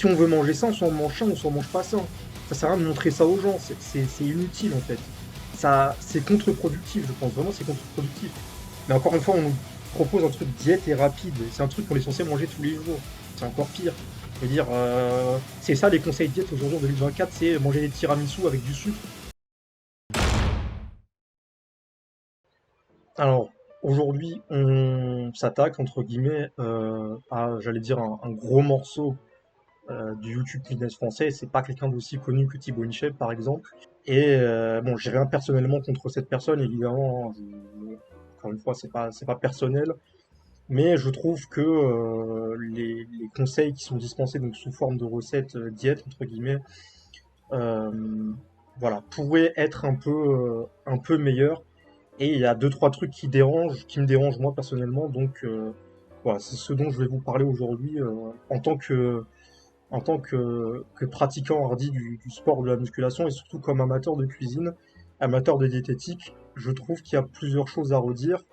Si on veut manger ça, on s'en mange ça, on s'en mange pas ça. Ça sert à rien de montrer ça aux gens, c'est inutile en fait. Ça, c'est contre-productif, je pense vraiment c'est contre-productif. Mais encore une fois, on nous propose un truc diète et rapide. C'est un truc qu'on est censé manger tous les jours. C'est encore pire. Je veux dire, c'est ça les conseils diète aujourd'hui en 2024, c'est manger des tiramisu avec du sucre. Alors, aujourd'hui, on s'attaque, entre guillemets, à, j'allais dire, un gros morceau du YouTube Fitness français. C'est pas quelqu'un d'aussi connu que Thibaut InShape, par exemple. Et bon, j'ai rien personnellement contre cette personne, évidemment, hein. Encore une fois, c'est pas personnel. Mais je trouve que les conseils qui sont dispensés donc sous forme de recettes diète, entre guillemets, euh, voilà, pourraient être un peu meilleurs. Et il y a deux, trois trucs qui me dérangent moi personnellement. Donc voilà, c'est ce dont je vais vous parler aujourd'hui en tant que pratiquant hardi du sport de la musculation et surtout comme amateur de cuisine, amateur de diététique. Je trouve qu'il y a plusieurs choses à redire.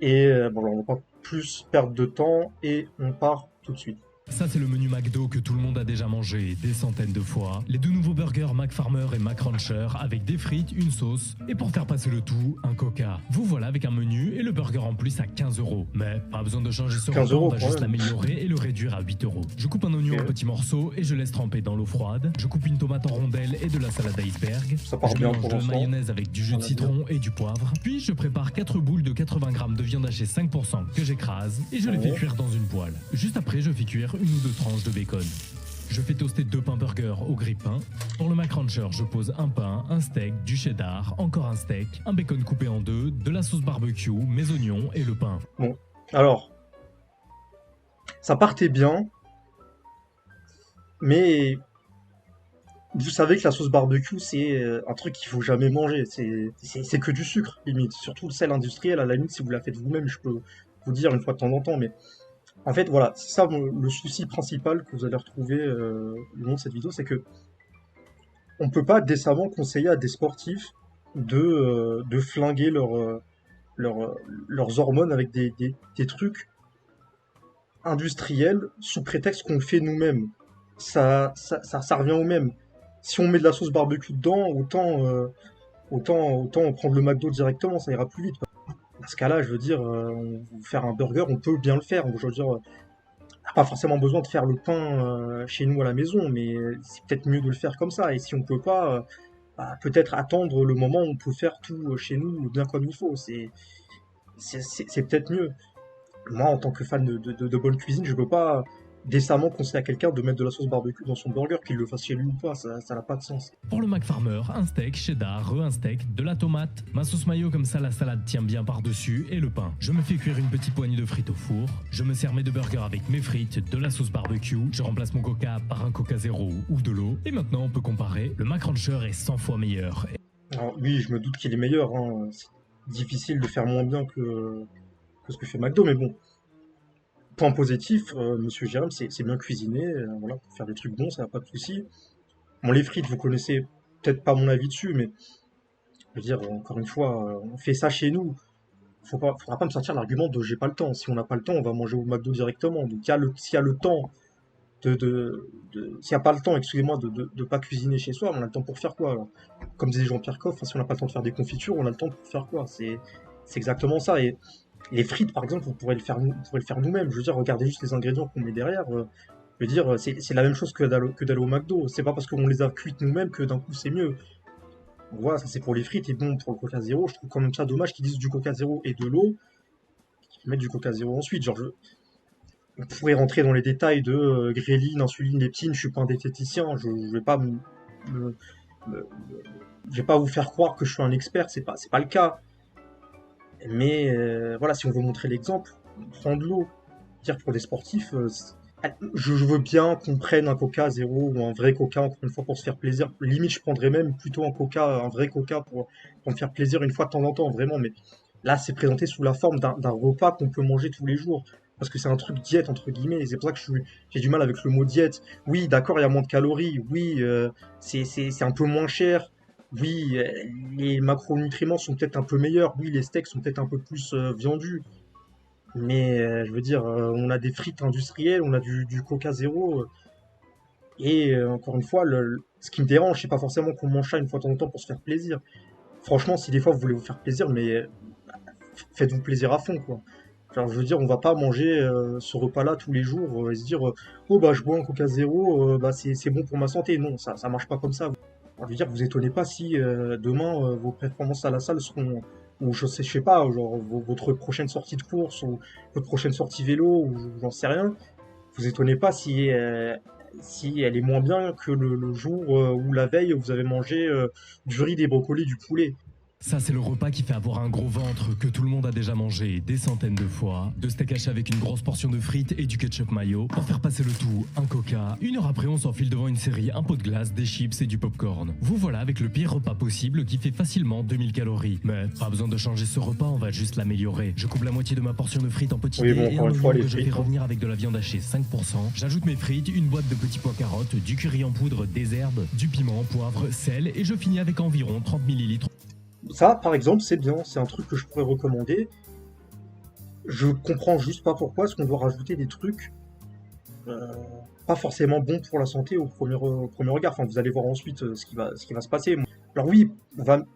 Et bon, on va pas plus perdre de temps et on part tout de suite. Ça, c'est le menu McDo que tout le monde a déjà mangé des centaines de fois. Les deux nouveaux burgers McFarmer et McRuncher avec des frites, une sauce et pour faire passer le tout, un coca. Vous voilà avec un menu et le burger en plus à 15 €. Mais pas besoin de changer ce 15 repas, on euros va quand juste même. l'améliorer et le réduire à 8 €. Je coupe un oignon en Ok. petits morceaux et je laisse tremper dans l'eau froide. Je coupe une tomate en rondelles et de la salade iceberg. Ça part Je bien mélange pour de la l'instant. mayonnaise avec du jus de On a bien. citron et du poivre. Puis je prépare 4 boules de 80 g de viande hachée 5% que j'écrase et je les fais Ouais. cuire dans une poêle. Juste après, je fais cuire une ou deux tranches de bacon. Je fais toaster 2 pains burgers au grille-pain. Pour le McRuncher, je pose un pain, un steak, du cheddar, encore un steak, un bacon coupé en deux, de la sauce barbecue, mes oignons et le pain. Bon, alors, ça partait bien, mais vous savez que la sauce barbecue, c'est un truc qu'il faut jamais manger. C'est que du sucre, limite. Surtout le sel industriel, à la limite, si vous la faites vous-même, je peux vous dire une fois de temps en temps. Mais en fait, voilà, c'est ça le souci principal que vous allez retrouver le long de cette vidéo, c'est que on peut pas décemment conseiller à des sportifs de flinguer leurs hormones avec des trucs industriels sous prétexte qu'on le fait nous-mêmes. Ça revient au même. Si on met de la sauce barbecue dedans, autant prendre le McDo directement, ça ira plus vite. Dans ce cas-là, je veux dire, faire un burger, on peut bien le faire. Je veux dire, on n'a pas forcément besoin de faire le pain chez nous à la maison, mais c'est peut-être mieux de le faire comme ça. Et si on peut pas, bah, peut-être attendre le moment où on peut faire tout chez nous bien comme il faut. C'est peut-être mieux. Moi, en tant que fan de bonne cuisine, je peux pas décemment conseiller à quelqu'un de mettre de la sauce barbecue dans son burger, qu'il le fasse chez lui ou pas, ça n'a pas de sens. Pour le McFarmer, un steak, cheddar, un steak, de la tomate, ma sauce mayo comme ça la salade tient bien par-dessus et le pain. Je me fais cuire une petite poignée de frites au four. Je me sers mes deux burgers avec mes frites, de la sauce barbecue. Je remplace mon coca par un coca zéro ou de l'eau. Et maintenant, on peut comparer. Le McRuncher est 100 fois meilleur. Alors, oui, je me doute qu'il est meilleur, hein. C'est difficile de faire moins bien que ce que fait McDo, mais bon. Point positif, Monsieur Jérôme, c'est bien cuisiné, voilà, pour faire des trucs bons, ça n'a pas de souci. Bon, les frites, vous connaissez peut-être pas mon avis dessus, mais je veux dire, encore une fois, on fait ça chez nous. Faudra pas me sortir l'argument de j'ai pas le temps. Si on n'a pas le temps, on va manger au McDo directement. Donc, s'il y a le temps s'il n'y a pas le temps, excusez-moi, de pas cuisiner chez soi, on a le temps pour faire quoi alors? Comme disait Jean-Pierre Coff, enfin, si on n'a pas le temps de faire des confitures, on a le temps pour faire quoi? C'est exactement ça. Et les frites, par exemple, vous pourrez le faire nous-mêmes. Je veux dire, regardez juste les ingrédients qu'on met derrière. Je veux dire, c'est la même chose que d'aller au McDo. C'est pas parce qu'on les a cuites nous-mêmes que d'un coup c'est mieux. Donc voilà, ça c'est pour les frites et bon pour le Coca Zéro. Je trouve quand même ça dommage qu'ils disent du Coca Zéro et de l'eau, qu'ils mettent du Coca Zéro ensuite. Genre, on pourrait rentrer dans les détails de gréline, insuline, leptine. Je suis pas un diététicien. Je vais pas me- me- je vais pas vous faire croire que je suis un expert. C'est pas le cas. Mais voilà, si on veut montrer l'exemple, prendre l'eau. Dire que pour des sportifs, je veux bien qu'on prenne un Coca zéro ou un vrai Coca, encore une fois, pour se faire plaisir. Limite, je prendrais même plutôt un vrai Coca pour me faire plaisir une fois de temps en temps, vraiment. Mais là, c'est présenté sous la forme d'un repas qu'on peut manger tous les jours. Parce que c'est un truc diète, entre guillemets. Et c'est pour ça que j'ai du mal avec le mot diète. Oui, d'accord, il y a moins de calories. Oui, c'est un peu moins cher. Oui, les macronutriments sont peut-être un peu meilleurs. Oui, les steaks sont peut-être un peu plus viandus. Mais je veux dire, on a des frites industrielles, on a du Coca zéro. Et encore une fois, ce qui me dérange, c'est pas forcément qu'on mange ça une fois de temps en temps pour se faire plaisir. Franchement, si des fois vous voulez vous faire plaisir, mais faites-vous plaisir à fond, quoi. Genre, je veux dire, on va pas manger ce repas-là tous les jours et se dire oh bah je bois un Coca zéro, bah c'est bon pour ma santé. Non, ça marche pas comme ça. Je veux dire, vous étonnez pas si demain vos performances à la salle seront, ou je sais pas, genre votre prochaine sortie de course ou votre prochaine sortie vélo ou j'en sais rien. Vous étonnez pas si elle est moins bien que le jour où la veille vous avez mangé du riz, des brocolis, du poulet. Ça, c'est le repas qui fait avoir un gros ventre que tout le monde a déjà mangé des centaines de fois. De steak haché avec une grosse portion de frites et du ketchup mayo. Pour faire passer le tout, un coca. Une heure après, on s'enfile devant une série, un pot de glace, des chips et du popcorn. Vous voilà avec le pire repas possible qui fait facilement 2000 calories. Mais pas besoin de changer ce repas, on va juste l'améliorer. Je coupe la moitié de ma portion de frites en petits Oui, dés bon, et encore un une fois, oignon les que je fais frites, hein. revenir avec de la viande hachée 5%. J'ajoute mes frites, une boîte de petits pois carottes, du curry en poudre, des herbes, du piment, poivre, sel et je finis avec environ 30 millilitres. Ça, par exemple, c'est bien, c'est un truc que je pourrais recommander. Je comprends juste pas pourquoi est-ce qu'on doit rajouter des trucs euh, pas forcément bons pour la santé au premier regard. Enfin, vous allez voir ensuite ce qui va se passer. Alors oui,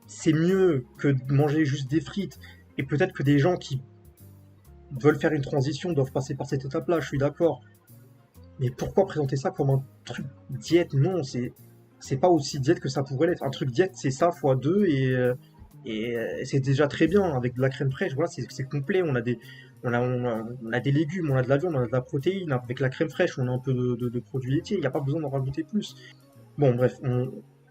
c'est mieux que de manger juste des frites. Et peut-être que des gens qui veulent faire une transition doivent passer par cette étape-là, je suis d'accord. Mais pourquoi présenter ça comme un truc diète? Non, c'est pas aussi diète que ça pourrait l'être. Un truc diète, c'est ça fois deux et c'est déjà très bien avec de la crème fraîche. Voilà, c'est complet. On a des légumes, on a de la viande, on a de la protéine. Avec la crème fraîche, on a un peu de produits laitiers. Il n'y a pas besoin d'en rajouter plus. Bon, bref,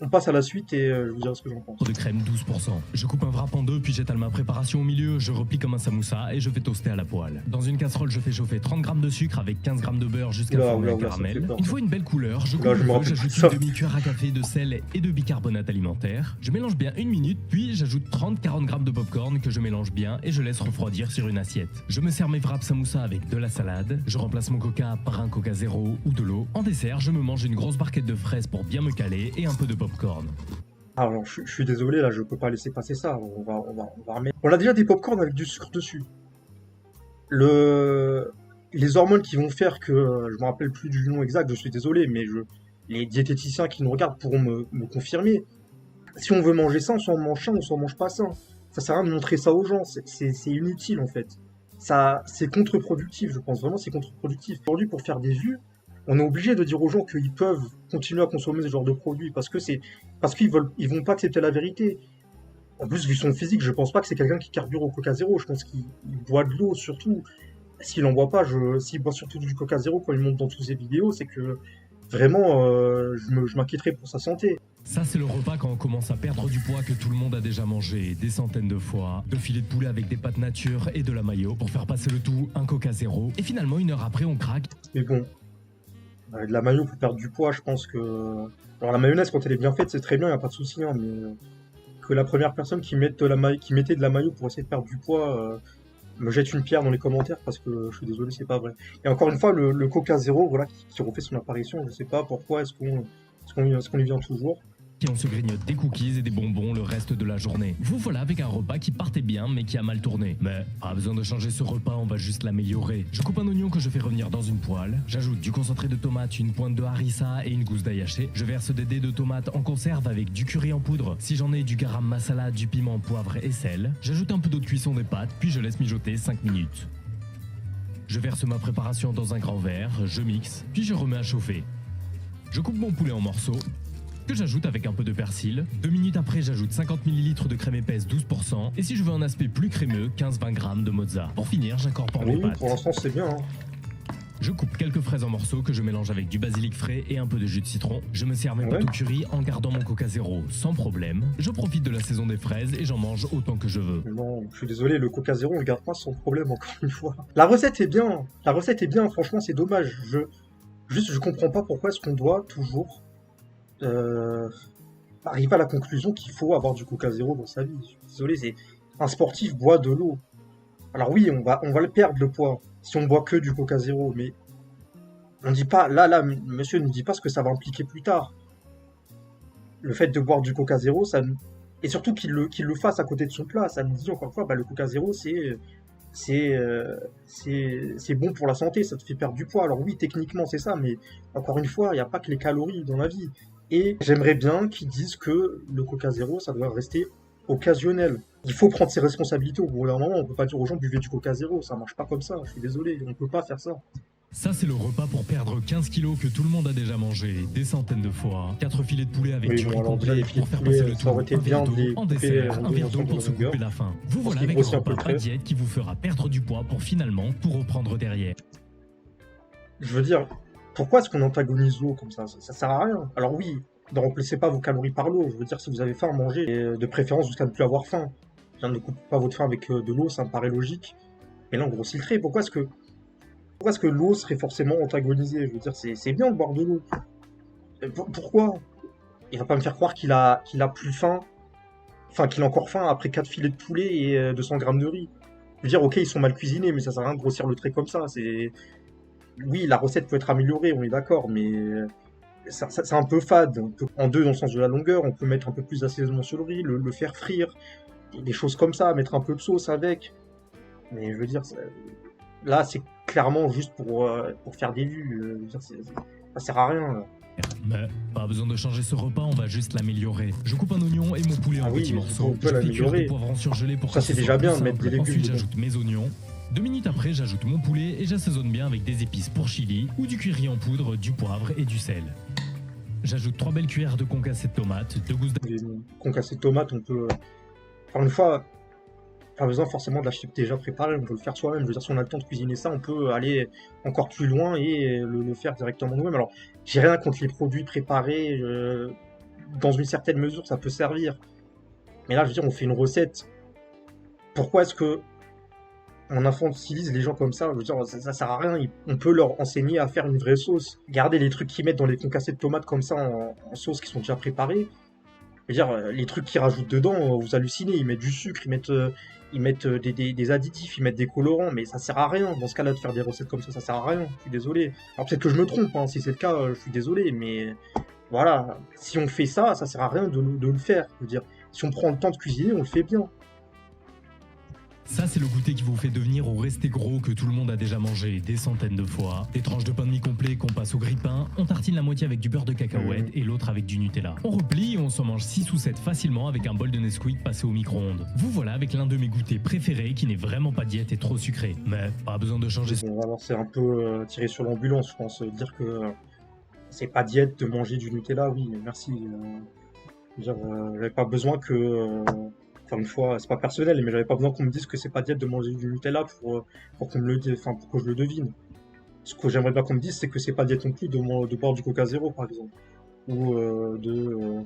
on passe à la suite et je vous dirai ce que j'en pense. De crème 12%. Je coupe un wrap en deux, puis j'étale ma préparation au milieu, je replie comme un samoussa et je fais toaster à la poêle. Dans une casserole, je fais chauffer 30 g de sucre avec 15 g de beurre jusqu'à Oula, former oula, un oula, ça me fait caramel. peur. Une fois une belle couleur, je coupe Là, le je me feu, rappelle j'ajoute plus de ça. une demi-cuillère à café de sel et de bicarbonate alimentaire. Je mélange bien une minute, puis j'ajoute 30-40 g de popcorn que je mélange bien et je laisse refroidir sur une assiette. Je me sers mes wraps samoussa avec de la salade. Je remplace mon coca par un coca zéro ou de l'eau. En dessert, je me mange une grosse barquette de fraises pour bien me caler et un peu de popcorn. Alors, je suis désolé, là, je peux pas laisser passer ça. On va remettre. On a déjà des popcorn avec du sucre dessus. Le... Les hormones qui vont faire que, je me rappelle plus du nom exact, je suis désolé, mais les diététiciens qui nous regardent pourront me confirmer. Si on veut manger ça, on s'en mange ça, on s'en mange pas ça. Ça sert à rien de montrer ça aux gens, c'est inutile en fait. Ça, c'est contre-productif, je pense vraiment, c'est contre-productif. Aujourd'hui, pour faire des vues, on est obligé de dire aux gens qu'ils peuvent continuer à consommer ce genre de produits parce ils vont pas accepter la vérité. En plus, vu son physique, je pense pas que c'est quelqu'un qui carbure au Coca Zéro. Je pense qu'il boit de l'eau surtout. S'il en boit pas, s'il boit surtout du Coca Zéro quand il monte dans toutes ses vidéos, c'est que vraiment, je m'inquiéterais pour sa santé. Ça, c'est le repas quand on commence à perdre du poids que tout le monde a déjà mangé des centaines de fois. 2 filets de poulet avec des pâtes nature et de la mayo pour faire passer le tout, un coca zéro. Et finalement, une heure après, on craque. Mais bon, de la mayo pour perdre du poids, je pense que. Alors la mayonnaise, quand elle est bien faite, c'est très bien, y a pas de souci, hein, mais que la première personne qui mettait de la mayo pour essayer de perdre du poids me jette une pierre dans les commentaires parce que je suis désolé, c'est pas vrai. Et encore une fois, le Coca Zéro, voilà, qui refait son apparition, je sais pas pourquoi est-ce qu'on y vient toujours. Et on se grignote des cookies et des bonbons le reste de la journée. Vous voilà avec un repas qui partait bien mais qui a mal tourné. Mais pas besoin de changer ce repas, on va juste l'améliorer. Je coupe un oignon que je fais revenir dans une poêle. J'ajoute du concentré de tomate, une pointe de harissa et une gousse d'ail haché. Je verse des dés de tomates en conserve avec du curry en poudre. Si j'en ai, du garam masala, du piment, poivre et sel. J'ajoute un peu d'eau de cuisson des pâtes, puis je laisse mijoter 5 minutes. Je verse ma préparation dans un grand verre, je mixe, puis je remets à chauffer. Je coupe mon poulet en morceaux, que j'ajoute avec un peu de persil. 2 minutes après, j'ajoute 50 ml de crème épaisse 12%. Et si je veux un aspect plus crémeux, 15-20 g de mozza. Pour finir, j'incorpore mes Oui, pâtes. pour l'instant, c'est bien. Hein. Je coupe quelques fraises en morceaux que je mélange avec du basilic frais et un peu de jus de citron. Je me sers mes pâtes au curry en gardant mon coca zéro sans problème. Je profite de la saison des fraises et j'en mange autant que je veux. Non, je suis désolé, le Coca Zéro, on le garde pas sans problème, encore une fois. La recette est bien. La recette est bien, franchement, c'est dommage. Je comprends pas pourquoi est-ce qu'on doit toujours arriver à la conclusion qu'il faut avoir du Coca Zéro dans sa vie. Je suis désolé, un sportif boit de l'eau. Alors oui, on va le perdre le poids si on boit que du Coca Zéro, mais on dit pas, monsieur ne dit pas ce que ça va impliquer plus tard. Le fait de boire du Coca Zéro, et surtout qu'il le fasse à côté de son plat, ça me dit encore une fois, bah, le Coca Zéro, c'est bon pour la santé, ça te fait perdre du poids. Alors oui, techniquement, c'est ça, mais encore une fois, il n'y a pas que les calories dans la vie. Et j'aimerais bien qu'ils disent que le Coca Zéro, ça doit rester occasionnel. Il faut prendre ses responsabilités au bout d'un moment. On peut pas dire aux gens buvez du Coca Zéro, ça marche pas comme ça. Je suis désolé, on peut pas faire ça. Ça, c'est le repas pour perdre 15 kilos que tout le monde a déjà mangé des centaines de fois. 4 filets de poulet avec Oui, du bon, riz alors déjà, complet les filets pour de faire poulet, passer le ça tout. aurait été Un bien verre de d'eau les en couper dessert, un en deux verre d'eau ensemble pour de se longueur. couper la faim. Vous Parce voilà qu'il avec un grossit un peu repas pas près. diète qui vous fera perdre du poids pour finalement tout reprendre derrière. Je veux dire, pourquoi est-ce qu'on antagonise l'eau comme ça sert à rien. Alors oui, ne remplacez pas vos calories par l'eau. Je veux dire, si vous avez faim, mangez. Et de préférence jusqu'à ne plus avoir faim. Bien, ne coupez pas votre faim avec de l'eau, ça me paraît logique. Mais là, on grossit le trait. Pourquoi est-ce que l'eau serait forcément antagonisée? Je veux dire, c'est bien de boire de l'eau. Pourquoi? Il va pas me faire croire qu'il a plus faim, enfin qu'il a encore faim après 4 filets de poulet et 200 grammes de riz. Je veux dire, ok, ils sont mal cuisinés, mais ça sert à rien de grossir le trait comme ça. Oui, la recette peut être améliorée, on est d'accord, mais c'est un peu fade. En deux dans le sens de la longueur, on peut mettre un peu plus d'assaisonnement sur le riz, le faire frire, des choses comme ça, mettre un peu de sauce avec. Mais je veux dire, là, c'est clairement juste pour faire des vues. Je veux dire, ça sert à rien, là. Mais pas besoin de changer ce repas, on va juste l'améliorer. Je coupe un oignon et mon poulet en Ah oui, petits on morceaux. peut Je fais cuire l'améliorer. des poivrons surgelés pour Ça, que c'est ce déjà soit plus bien de mettre des simple. légumes Ensuite, dedans. j'ajoute mes oignons. 2 minutes après, j'ajoute mon poulet et j'assaisonne bien avec des épices pour chili ou du curry en poudre, du poivre et du sel. J'ajoute 3 belles cuillères de concassé de tomates, 2 gousses Les concassés de tomates, on peut. Encore une fois, pas besoin forcément de l'acheter déjà préparé, on peut le faire soi-même. Je veux dire, si on a le temps de cuisiner ça, on peut aller encore plus loin et le faire directement nous-mêmes. Alors, j'ai rien contre les produits préparés, dans une certaine mesure, ça peut servir. Mais là, je veux dire, on fait une recette. Pourquoi est-ce que on infantilise les gens comme ça? Je veux dire, ça sert à rien. On peut leur enseigner à faire une vraie sauce. Regardez les trucs qu'ils mettent dans les concassés de tomates comme ça en sauce qui sont déjà préparés. Je veux dire, les trucs qu'ils rajoutent dedans, vous hallucinez. Ils mettent du sucre, ils mettent des additifs, ils mettent des colorants, mais ça sert à rien. Dans ce cas-là, de faire des recettes comme ça sert à rien. Je suis désolé. Alors peut-être que je me trompe, hein. Si c'est le cas, je suis désolé, mais voilà. Si on fait ça, ça sert à rien de le faire. Je veux dire, si on prend le temps de cuisiner, on le fait bien. Ça, c'est le goûter qui vous fait devenir ou rester gros que tout le monde a déjà mangé des centaines de fois. Des tranches de pain de mie complet qu'on passe au grille-pain. On tartine la moitié avec du beurre de cacahuète et l'autre avec du Nutella. On replie et on s'en mange 6 ou 7 facilement avec un bol de Nesquik passé au micro-ondes. Vous voilà avec l'un de mes goûters préférés qui n'est vraiment pas diète et trop sucré. Mais pas besoin de changer. Bon, alors c'est un peu tiré sur l'ambulance, je pense. Dire que c'est pas diète de manger du Nutella, oui, merci. Je veux dire, j'avais pas besoin que. Encore une fois, c'est pas personnel, mais j'avais pas besoin qu'on me dise que c'est pas diète de manger du Nutella pour qu'on me le dise, enfin, pour que je le devine. Ce que j'aimerais bien qu'on me dise, c'est que c'est pas diète non plus de boire du Coca Zéro, par exemple. Ou de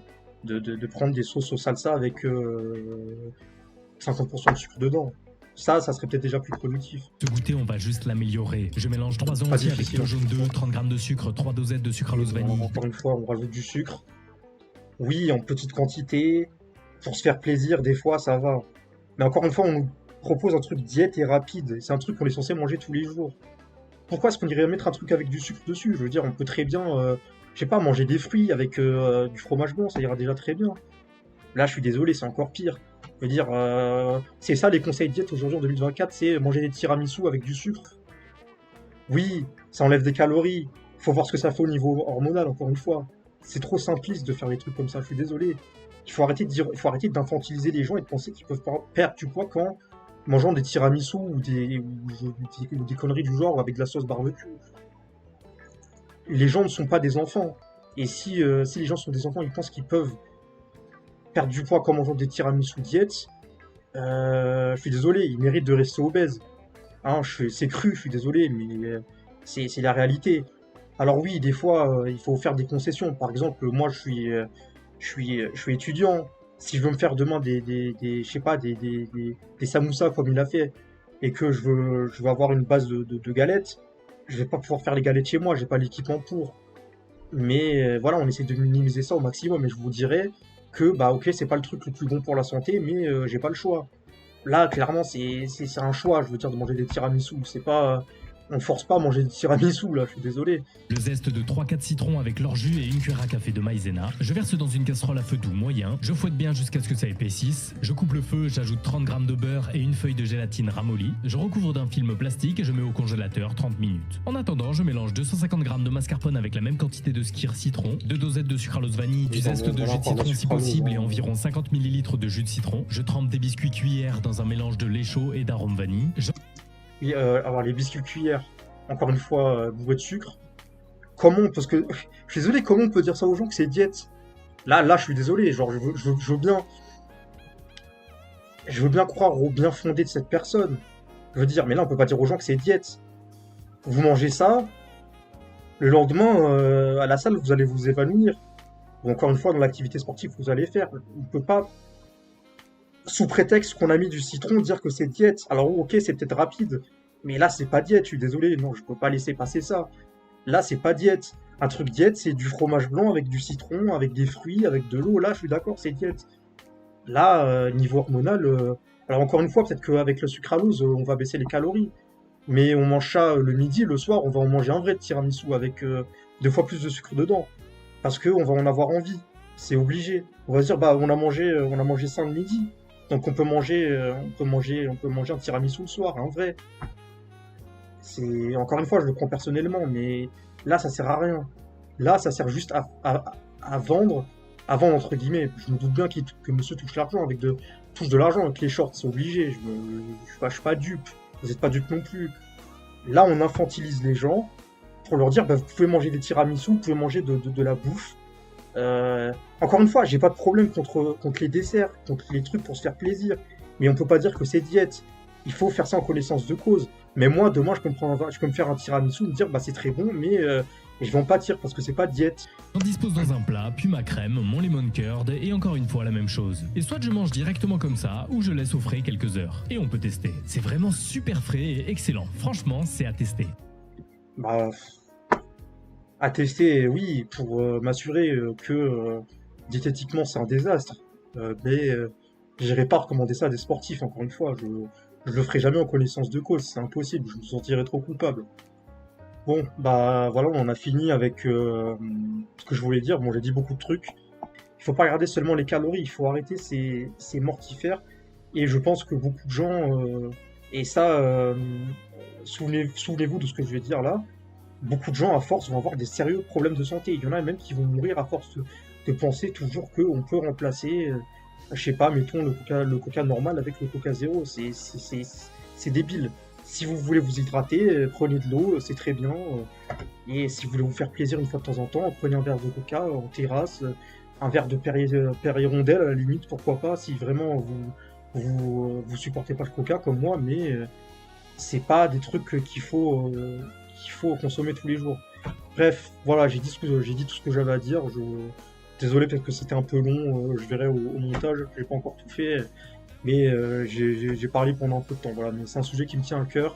prendre des sauces au salsa avec 50% de sucre dedans. Ça serait peut-être déjà plus productif. Ce goûter, on va juste l'améliorer. Je mélange 3 œufs Pas entiers avec difficile, le jaune d'œuf, 30 g de sucre, 3 dosettes de sucralose vanille. Encore une fois, on rajoute du sucre. Oui, en petite quantité. Pour se faire plaisir, des fois, ça va. Mais encore une fois, on nous propose un truc diète et rapide. C'est un truc qu'on est censé manger tous les jours. Pourquoi est-ce qu'on irait mettre un truc avec du sucre dessus? Je veux dire, on peut très bien, je sais pas, manger des fruits avec du fromage blanc, ça ira déjà très bien. Là, je suis désolé, c'est encore pire. Je veux dire, c'est ça les conseils diète aujourd'hui en 2024, c'est manger des tiramisu avec du sucre. Oui, ça enlève des calories. Faut voir ce que ça fait au niveau hormonal, encore une fois. C'est trop simpliste de faire des trucs comme ça, je suis désolé. Il faut arrêter d'infantiliser les gens et de penser qu'ils peuvent perdre du poids qu'en mangeant des tiramisu ou des conneries du genre avec de la sauce barbecue. Les gens ne sont pas des enfants. Et si les gens sont des enfants, ils pensent qu'ils peuvent perdre du poids qu'en mangeant des tiramisu diète, je suis désolé, ils méritent de rester obèses. Hein, c'est cru, je suis désolé, mais c'est la réalité. Alors oui, des fois, il faut faire des concessions. Par exemple, moi, je suis étudiant. Si je veux me faire demain je sais pas, des samoussas comme il a fait, et que je veux avoir une base de galettes, je vais pas pouvoir faire les galettes chez moi, j'ai pas l'équipement pour. Mais voilà, on essaie de minimiser ça au maximum, et je vous dirais que, bah ok, c'est pas le truc le plus bon pour la santé, mais j'ai pas le choix. Là, clairement, c'est un choix, je veux dire, de manger des tiramisu. C'est pas On force pas à manger du tiramisu, là, je suis désolé. Le zeste de 3-4 citrons avec leur jus et une cuillère à café de maïzena. Je verse dans une casserole à feu doux moyen. Je fouette bien jusqu'à ce que ça épaississe. Je coupe le feu, j'ajoute 30 g de beurre et une feuille de gélatine ramollie. Je recouvre d'un film plastique et je mets au congélateur 30 minutes. En attendant, je mélange 250 g de mascarpone avec la même quantité de skyr citron, 2 dosettes de sucralose vanille, du zeste de jus de citron si possible et environ 50 ml de jus de citron. Je trempe des biscuits cuillères dans un mélange de lait chaud et d'arôme vanille. Oui, alors les biscuits cuillères, encore une fois, bourrés de sucre. Comment, parce que je suis désolé, comment on peut dire ça aux gens que c'est diète? Là, je suis désolé, genre, je veux bien croire au bien fondé de cette personne. Je veux dire, mais là, on peut pas dire aux gens que c'est diète. Vous mangez ça, le lendemain, à la salle, vous allez vous évanouir. Ou encore une fois, dans l'activité sportive que vous allez faire. On peut pas, sous prétexte qu'on a mis du citron, dire que c'est diète. Alors, ok, c'est peut-être rapide, mais là, c'est pas diète, je suis désolé, non, je peux pas laisser passer ça. Là, c'est pas diète. Un truc diète, c'est du fromage blanc avec du citron, avec des fruits, avec de l'eau. Là, je suis d'accord, c'est diète. Là, niveau hormonal, alors encore une fois, peut-être qu'avec le sucralose, on va baisser les calories. Mais on mange ça le midi, le soir, on va en manger un vrai de tiramisu avec 2 fois plus de sucre dedans. Parce qu'on va en avoir envie. C'est obligé. On va se dire, bah, on a mangé ça le midi. Donc on peut manger un tiramisu le soir, un vrai. C'est, encore une fois, je le prends personnellement, mais là, ça sert à rien. Là, ça sert juste à vendre, entre guillemets. Je me doute bien que monsieur touche l'argent touche de l'argent avec les shorts, c'est obligé. Je suis pas dupe. Vous n'êtes pas dupe non plus. Là, on infantilise les gens pour leur dire, bah, vous pouvez manger des tiramisu, vous pouvez manger de la bouffe. Encore une fois, j'ai pas de problème contre les desserts, contre les trucs pour se faire plaisir. Mais on peut pas dire que c'est diète. Il faut faire ça en connaissance de cause. Mais moi, demain, je peux me faire un tiramisu et me dire, bah, c'est très bon, mais je vais en pâtir parce que c'est pas diète. J'en dispose dans un plat, puis ma crème, mon lemon curd, et encore une fois la même chose. Et soit je mange directement comme ça, ou je laisse au frais quelques heures. Et on peut tester. C'est vraiment super frais et excellent. Franchement, c'est à tester. Bah, à tester, oui, pour m'assurer que diététiquement c'est un désastre. Mais j'irai pas recommander ça à des sportifs, encore une fois. Je le ferai jamais en connaissance de cause, c'est impossible, je me sentirais trop coupable. Bon, bah voilà, on en a fini avec ce que je voulais dire. Bon, j'ai dit beaucoup de trucs. Il faut pas regarder seulement les calories, il faut arrêter, c'est mortifère. Et je pense que beaucoup de gens, et ça, souvenez-vous de ce que je vais dire là, beaucoup de gens à force vont avoir des sérieux problèmes de santé. Il y en a même qui vont mourir à force de penser toujours qu'on peut remplacer, je sais pas, mettons le coca normal avec le coca zéro. C'est débile. Si vous voulez vous hydrater, prenez de l'eau, c'est très bien. Et si vous voulez vous faire plaisir une fois de temps en temps, prenez un verre de coca en terrasse, un verre de Perrier-Rondelle à la limite, pourquoi pas, si vraiment vous supportez pas le coca comme moi, mais c'est pas des trucs qu'il faut consommer tous les jours. Bref, voilà, j'ai dit tout ce que j'avais à dire. Désolé, peut-être que c'était un peu long, je verrai au montage, j'ai pas encore tout fait. Mais j'ai parlé pendant un peu de temps, voilà, mais c'est un sujet qui me tient à cœur.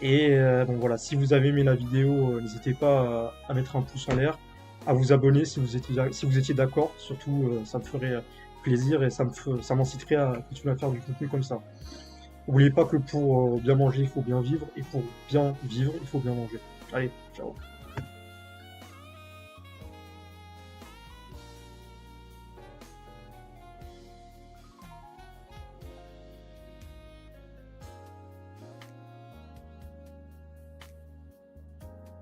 Et donc voilà, si vous avez aimé la vidéo, n'hésitez pas à mettre un pouce en l'air, à vous abonner si vous étiez d'accord, surtout ça me ferait plaisir et ça m'inciterait à continuer à faire du contenu comme ça. N'oubliez pas que pour bien manger, il faut bien vivre, et pour bien vivre, il faut bien manger. Allez, ciao.